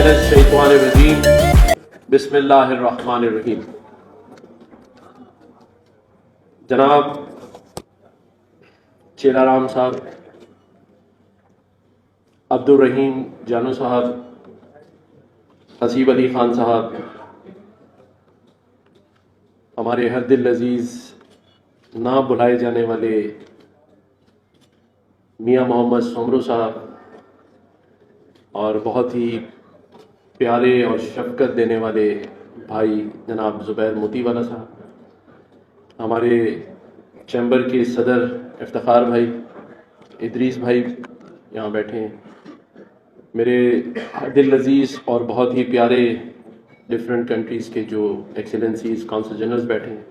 من الشیطان الرجیم بسم اللہ الرحمن الرحیم۔ جناب چیلا رام صاحب، عبدالرحیم جانو صاحب، حسیب علی خان صاحب، ہمارے ہر دل عزیز نہ بلائے جانے والے میاں محمد سومرو صاحب، اور بہت ہی پیارے اور شفقت دینے والے بھائی جناب زبیر موتی والا صاحب، ہمارے چیمبر کے صدر افتخار بھائی، ادریس بھائی یہاں بیٹھے ہیں، میرے دل عزیز اور بہت ہی پیارے ڈفرینٹ کنٹریز کے جو ایکسیلنسیز کونسل جنرلز بیٹھے ہیں،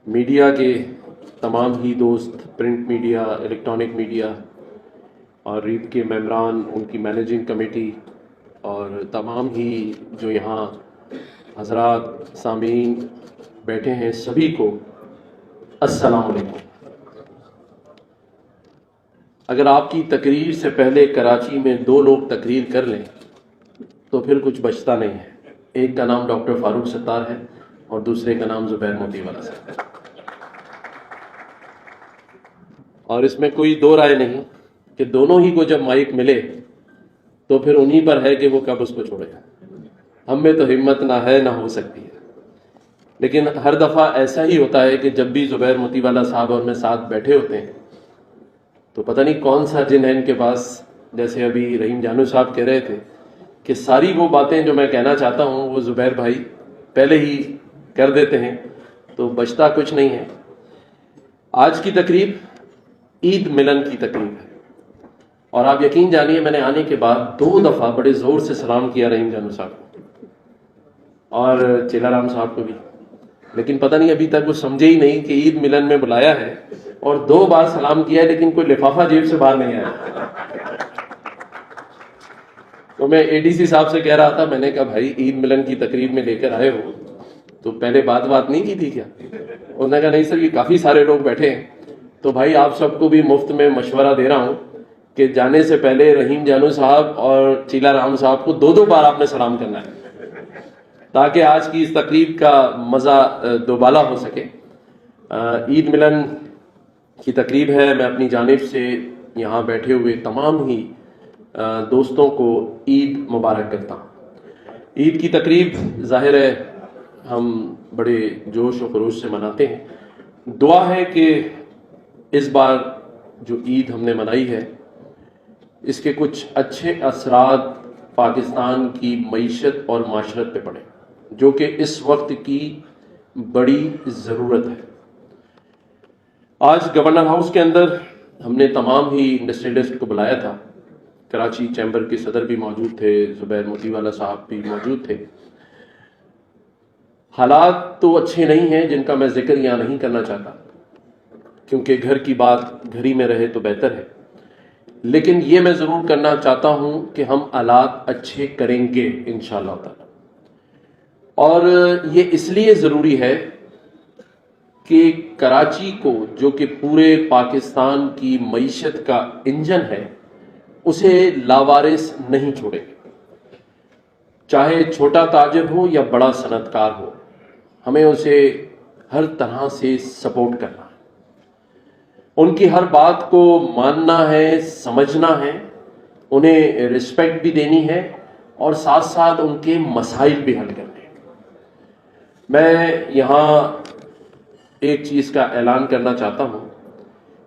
میڈیا کے تمام ہی دوست، پرنٹ میڈیا، الیکٹرانک میڈیا اور ریت کے ممبران، ان کی مینیجنگ کمیٹی اور تمام ہی جو یہاں حضرات سامعین بیٹھے ہیں، سبھی کو السلام علیکم۔ اگر آپ کی تقریر سے پہلے کراچی میں 2 لوگ تقریر کر لیں تو پھر کچھ بچتا نہیں ہے۔ ایک کا نام ڈاکٹر فاروق ستار ہے اور دوسرے کا نام زبیر موتی والا صاحب ہے، اور اس میں کوئی دو رائے نہیں کہ دونوں ہی کو جب مائک ملے تو پھر انہی پر ہے کہ وہ کب اس کو چھوڑے۔ ہم میں تو ہمت نہ ہے نہ ہو سکتی ہے، لیکن ہر دفعہ ایسا ہی ہوتا ہے کہ جب بھی زبیر موتی والا صاحب اور میں ساتھ بیٹھے ہوتے ہیں تو پتہ نہیں کون سا جن ہے ان کے پاس، جیسے ابھی رحیم جانو صاحب کہہ رہے تھے کہ ساری وہ باتیں جو میں کہنا چاہتا ہوں وہ زبیر بھائی پہلے ہی کر دیتے ہیں، تو بچتا کچھ نہیں ہے۔ آج کی تقریب عید ملن کی تقریب ہے، اور آپ یقین جانیے میں نے آنے کے بعد 2 دفعہ بڑے زور سے سلام کیا رحیم جانو صاحب کو اور چیلا رام صاحب کو بھی، لیکن پتہ نہیں ابھی تک وہ سمجھے ہی نہیں کہ عید ملن میں بلایا ہے، اور 2 بار سلام کیا ہے لیکن کوئی لفافہ جیب سے باہر نہیں آیا۔ تو میں اے ڈی سی صاحب سے کہہ رہا تھا، میں نے کہا بھائی عید ملن کی تقریب میں لے کر آئے ہو تو پہلے بات نہیں کی تھی کیا؟ انہوں نے کہا نہیں سر، یہ کافی سارے لوگ بیٹھے ہیں، تو بھائی آپ سب کو بھی مفت میں مشورہ دے رہا ہوں کہ جانے سے پہلے رحیم جانو صاحب اور چیلا رام صاحب کو 2 بار آپ نے سلام کرنا ہے تاکہ آج کی اس تقریب کا مزہ دوبالا ہو سکے۔ عید ملن کی تقریب ہے، میں اپنی جانب سے یہاں بیٹھے ہوئے تمام ہی دوستوں کو عید مبارک کرتا ہوں۔ عید کی تقریب ظاہر ہے ہم بڑے جوش و خروش سے مناتے ہیں۔ دعا ہے کہ اس بار جو عید ہم نے منائی ہے اس کے کچھ اچھے اثرات پاکستان کی معیشت اور معاشرت پہ پڑے، جو کہ اس وقت کی بڑی ضرورت ہے۔ آج گورنر ہاؤس کے اندر ہم نے تمام ہی انڈسٹریلسٹ کو بلایا تھا، کراچی چیمبر کے صدر بھی موجود تھے، زبیر موتی والا صاحب بھی موجود تھے۔ حالات تو اچھے نہیں ہیں جن کا میں ذکر یہاں نہیں کرنا چاہتا، کیونکہ گھر کی بات گھر ہی میں رہے تو بہتر ہے، لیکن یہ میں ضرور کرنا چاہتا ہوں کہ ہم حالات اچھے کریں گے انشاءاللہ تعالی، اور یہ اس لیے ضروری ہے کہ کراچی کو، جو کہ پورے پاکستان کی معیشت کا انجن ہے، اسے لاوارث نہیں چھوڑے، چاہے چھوٹا تاجر ہو یا بڑا صنعت کار ہو، ہمیں اسے ہر طرح سے سپورٹ کرنا ہے، ان کی ہر بات کو ماننا ہے، سمجھنا ہے، انہیں رسپیکٹ بھی دینی ہے، اور ساتھ ساتھ ان کے مسائل بھی حل کرنے ہیں۔ میں یہاں ایک چیز کا اعلان کرنا چاہتا ہوں،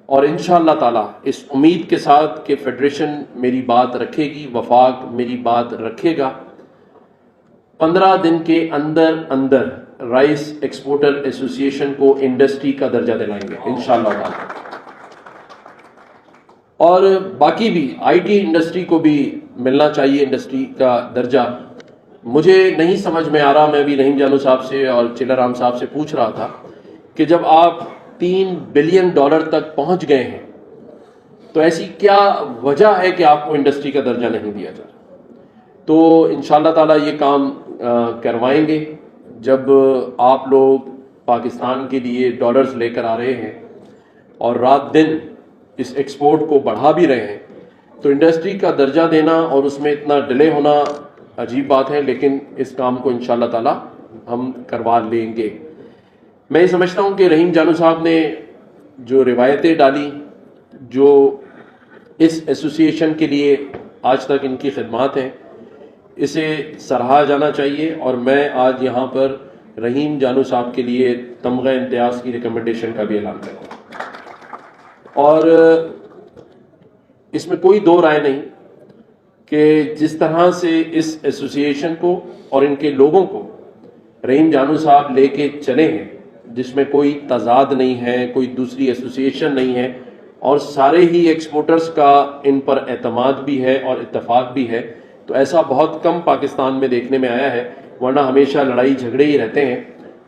اور انشاءاللہ تعالی اس امید کے ساتھ کہ فیڈریشن میری بات رکھے گی، وفاق میری بات رکھے گا، 15 دن کے اندر اندر رائس ایکسپورٹر ایسوسی ایشن کو انڈسٹری کا درجہ دلائیں گے انشاءاللہ تعالی، اور باقی بھی آئی ٹی انڈسٹری کو بھی ملنا چاہیے انڈسٹری کا درجہ۔ مجھے نہیں سمجھ میں آ رہا، میں بھی رحیم جانو صاحب سے اور چیلا رام صاحب سے پوچھ رہا تھا کہ جب آپ $3 بلین تک پہنچ گئے ہیں تو ایسی کیا وجہ ہے کہ آپ کو انڈسٹری کا درجہ نہیں دیا جا رہا؟ تو انشاءاللہ تعالی یہ کام کروائیں گے۔ جب آپ لوگ پاکستان کے لیے ڈالرز لے کر آ رہے ہیں اور رات دن اس ایکسپورٹ کو بڑھا بھی رہے ہیں تو انڈسٹری کا درجہ دینا اور اس میں اتنا ڈیلے ہونا عجیب بات ہے، لیکن اس کام کو انشاءاللہ تعالی ہم کروا لیں گے۔ میں یہ سمجھتا ہوں کہ رحیم جانو صاحب نے جو روایتیں ڈالی، جو اس ایسوسی ایشن کے لیے آج تک ان کی خدمات ہیں، اسے سراہا جانا چاہیے، اور میں آج یہاں پر رحیم جانو صاحب کے لیے تمغہ امتیاز کی ریکمنڈیشن کا بھی اعلان کرتا ہوں۔ اور اس میں کوئی دو رائے نہیں کہ جس طرح سے اس ایسوسی ایشن کو اور ان کے لوگوں کو رحیم جانو صاحب لے کے چلے ہیں، جس میں کوئی تضاد نہیں ہے، کوئی دوسری ایسوسی ایشن نہیں ہے، اور سارے ہی ایکسپورٹرز کا ان پر اعتماد بھی ہے اور اتفاق بھی ہے، تو ایسا بہت کم پاکستان میں دیکھنے میں آیا ہے، ورنہ ہمیشہ لڑائی جھگڑے ہی رہتے ہیں۔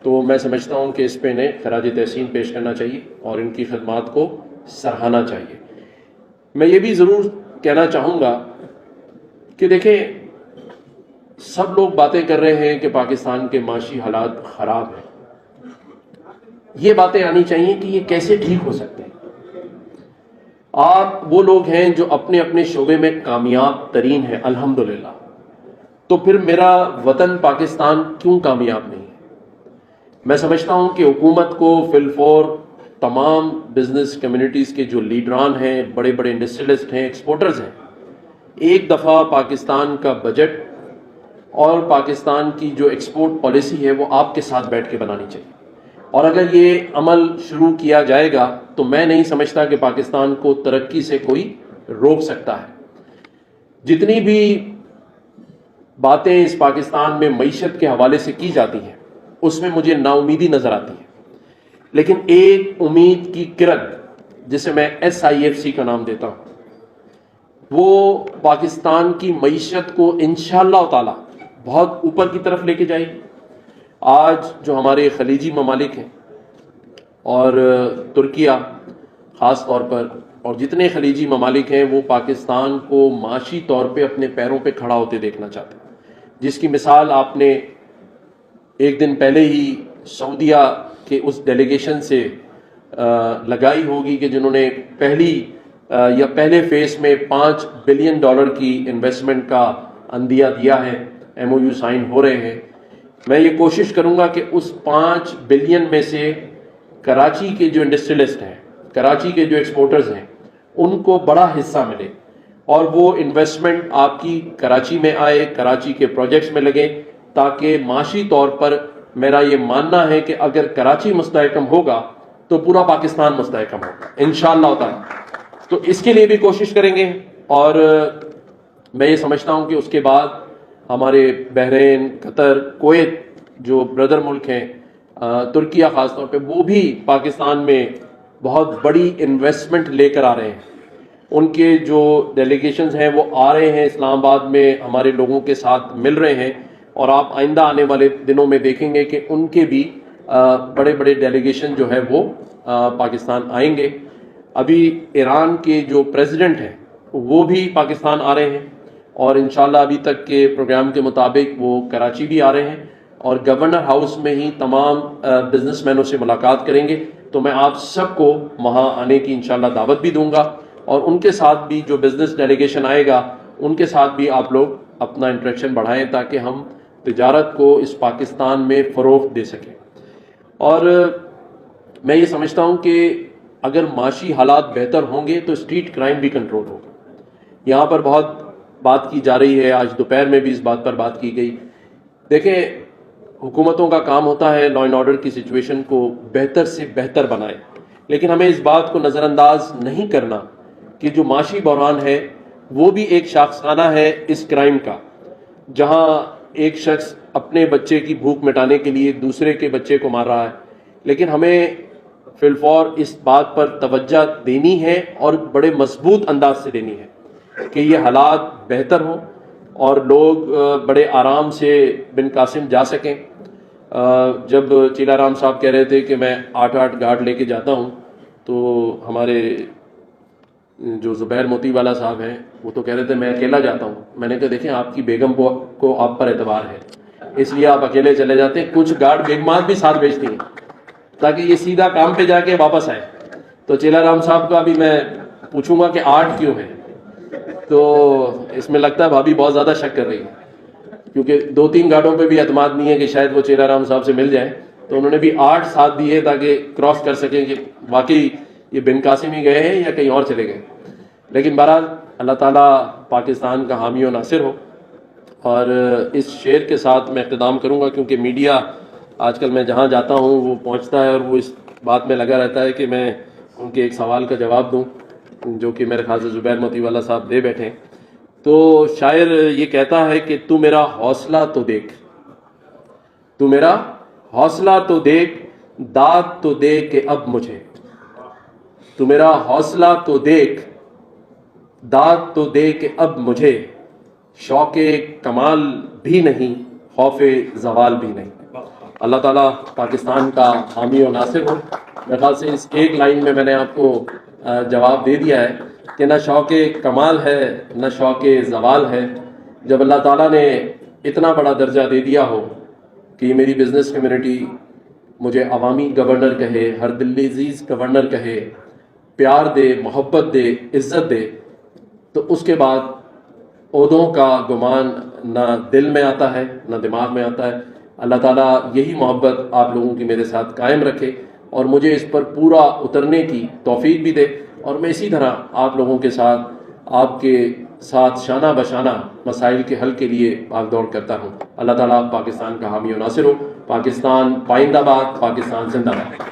تو میں سمجھتا ہوں کہ اس پہ انہیں خراج تحسین پیش کرنا چاہیے اور ان کی خدمات کو سراہنا چاہیے۔ میں یہ بھی ضرور کہنا چاہوں گا کہ دیکھیں، سب لوگ باتیں کر رہے ہیں کہ پاکستان کے معاشی حالات خراب ہیں۔ یہ باتیں آنی چاہیے کہ یہ کیسے ٹھیک ہو سکتے ہیں۔ آپ وہ لوگ ہیں جو اپنے اپنے شعبے میں کامیاب ترین ہیں الحمدللہ، تو پھر میرا وطن پاکستان کیوں کامیاب نہیں ہے؟ میں سمجھتا ہوں کہ حکومت کو فی الفور تمام بزنس کمیونٹیز کے جو لیڈران ہیں، بڑے بڑے انڈسٹریلسٹ ہیں، ایکسپورٹرز ہیں، ایک دفعہ پاکستان کا بجٹ اور پاکستان کی جو ایکسپورٹ پالیسی ہے وہ آپ کے ساتھ بیٹھ کے بنانی چاہیے، اور اگر یہ عمل شروع کیا جائے گا تو میں نہیں سمجھتا کہ پاکستان کو ترقی سے کوئی روک سکتا ہے۔ جتنی بھی باتیں اس پاکستان میں معیشت کے حوالے سے کی جاتی ہیں اس میں مجھے نا امیدی نظر آتی ہے، لیکن ایک امید کی کرن جسے میں SIFC کا نام دیتا ہوں، وہ پاکستان کی معیشت کو انشاءاللہ تعالی بہت اوپر کی طرف لے کے جائے گی۔ آج جو ہمارے خلیجی ممالک ہیں اور ترکیہ خاص طور پر، اور جتنے خلیجی ممالک ہیں، وہ پاکستان کو معاشی طور پہ اپنے پیروں پہ کھڑا ہوتے دیکھنا چاہتے ہیں، جس کی مثال آپ نے ایک دن پہلے ہی سعودیہ کے اس ڈیلیگیشن سے لگائی ہوگی کہ جنہوں نے پہلے فیز میں $5 بلین کی انویسٹمنٹ کا عندیہ دیا ہے، MOU سائن ہو رہے ہیں۔ میں یہ کوشش کروں گا کہ اس 5 بلین میں سے کراچی کے جو انڈسٹریلسٹ ہیں، کراچی کے جو ایکسپورٹرز ہیں، ان کو بڑا حصہ ملے، اور وہ انویسٹمنٹ آپ کی کراچی میں آئے، کراچی کے پروجیکٹس میں لگے، تاکہ معاشی طور پر میرا یہ ماننا ہے کہ اگر کراچی مستحکم ہوگا تو پورا پاکستان مستحکم ہوگا انشاءاللہ تعالی۔ تو اس کے لیے بھی کوشش کریں گے، اور میں یہ سمجھتا ہوں کہ اس کے بعد ہمارے بحرین، قطر، کویت جو بردر ملک ہیں، ترکیہ خاص طور پہ، وہ بھی پاکستان میں بہت بڑی انویسٹمنٹ لے کر آ رہے ہیں۔ ان کے جو ڈیلیگیشنز ہیں وہ آ رہے ہیں اسلام آباد میں، ہمارے لوگوں کے ساتھ مل رہے ہیں، اور آپ آئندہ آنے والے دنوں میں دیکھیں گے کہ ان کے بھی بڑے بڑے ڈیلیگیشن جو ہے وہ پاکستان آئیں گے۔ ابھی ایران کے جو پریزیڈنٹ ہیں وہ بھی پاکستان آ رہے ہیں، اور انشاءاللہ ابھی تک کے پروگرام کے مطابق وہ کراچی بھی آ رہے ہیں، اور گورنر ہاؤس میں ہی تمام بزنس مینوں سے ملاقات کریں گے۔ تو میں آپ سب کو وہاں آنے کی انشاءاللہ دعوت بھی دوں گا، اور ان کے ساتھ بھی جو بزنس ڈیلیگیشن آئے گا ان کے ساتھ بھی آپ لوگ اپنا انٹریکشن بڑھائیں، تاکہ ہم تجارت کو اس پاکستان میں فروغ دے سکیں۔ اور میں یہ سمجھتا ہوں کہ اگر معاشی حالات بہتر ہوں گے تو اسٹریٹ کرائم بھی کنٹرول ہوگا۔ یہاں پر بہت بات کی جا رہی ہے، آج دوپہر میں بھی اس بات پر بات کی گئی۔ دیکھیں، حکومتوں کا کام ہوتا ہے لا اینڈ آرڈر کی سچویشن کو بہتر سے بہتر بنائے، لیکن ہمیں اس بات کو نظر انداز نہیں کرنا کہ جو معاشی بحران ہے وہ بھی ایک شاخسانہ ہے اس کرائم کا، جہاں ایک شخص اپنے بچے کی بھوک مٹانے کے لیے دوسرے کے بچے کو مار رہا ہے۔ لیکن ہمیں فی الفور اس بات پر توجہ دینی ہے، اور بڑے مضبوط انداز سے دینی ہے کہ یہ حالات بہتر ہوں اور لوگ بڑے آرام سے بن قاسم جا سکیں۔ جب چیلا رام صاحب کہہ رہے تھے کہ میں 8 گارڈ لے کے جاتا ہوں، تو ہمارے جو زبیر موتی والا صاحب ہیں وہ تو کہہ رہے تھے میں اکیلا جاتا ہوں۔ میں نے کہا دیکھیں، آپ کی بیگم کو آپ پر اعتبار ہے، اس لیے آپ اکیلے چلے جاتے ہیں، کچھ گارڈ بیگمات بھی ساتھ بھیجتی ہیں تاکہ یہ سیدھا کام پہ جا کے واپس آئے۔ تو چیلا رام صاحب کا بھی میں پوچھوں گا کہ 8 کیوں ہے، تو اس میں لگتا ہے بھابھی بہت زیادہ شک کر رہی ہے۔ کیونکہ 2-3 گارڈوں پہ بھی اعتماد نہیں ہے کہ شاید وہ چیرا رام صاحب سے مل جائیں، تو انہوں نے بھی 8 ساتھ دیے تاکہ کراس کر سکیں کہ واقعی یہ بن قاسم ہی گئے ہیں یا کہیں اور چلے گئے. لیکن بہرحال اللہ تعالیٰ پاکستان کا حامی و ناصر ہو. اور اس شعر کے ساتھ میں اختتام کروں گا، کیونکہ میڈیا آج کل میں جہاں جاتا ہوں وہ پہنچتا ہے اور وہ اس بات میں لگا رہتا ہے کہ میں ان کے ایک سوال کا جواب دوں، جو کہ میرے خیال سے زبیر موتی والا صاحب دے بیٹھے ہیں. تو شاعر یہ کہتا ہے کہ تو میرا حوصلہ تو دیکھ، تو میرا حوصلہ تو دیکھ، داد تو دے کہ اب مجھے، تو میرا حوصلہ تو دیکھ، داد تو دے کہ اب مجھے، شوق کمال بھی نہیں، خوف زوال بھی نہیں. اللہ تعالیٰ پاکستان کا حامی و ناصر ہو. میرے خیال سے اس ایک لائن میں نے آپ کو جواب دے دیا ہے کہ نہ شوق کمال ہے نہ شوق زوال ہے. جب اللہ تعالیٰ نے اتنا بڑا درجہ دے دیا ہو کہ یہ میری بزنس کمیونٹی مجھے عوامی گورنر کہے، ہر دل عزیز گورنر کہے، پیار دے، محبت دے، عزت دے، تو اس کے بعد عہدوں کا گمان نہ دل میں آتا ہے نہ دماغ میں آتا ہے. اللہ تعالیٰ یہی محبت آپ لوگوں کی میرے ساتھ قائم رکھے اور مجھے اس پر پورا اترنے کی توفیق بھی دے، اور میں اسی طرح آپ لوگوں کے ساتھ، آپ کے ساتھ شانہ بشانہ مسائل کے حل کے لیے بھاگ دوڑ کرتا ہوں. اللہ تعالیٰ پاکستان کا حامی و ناصر ہو. پاکستان پائندہ باد، پاکستان زندہ باد.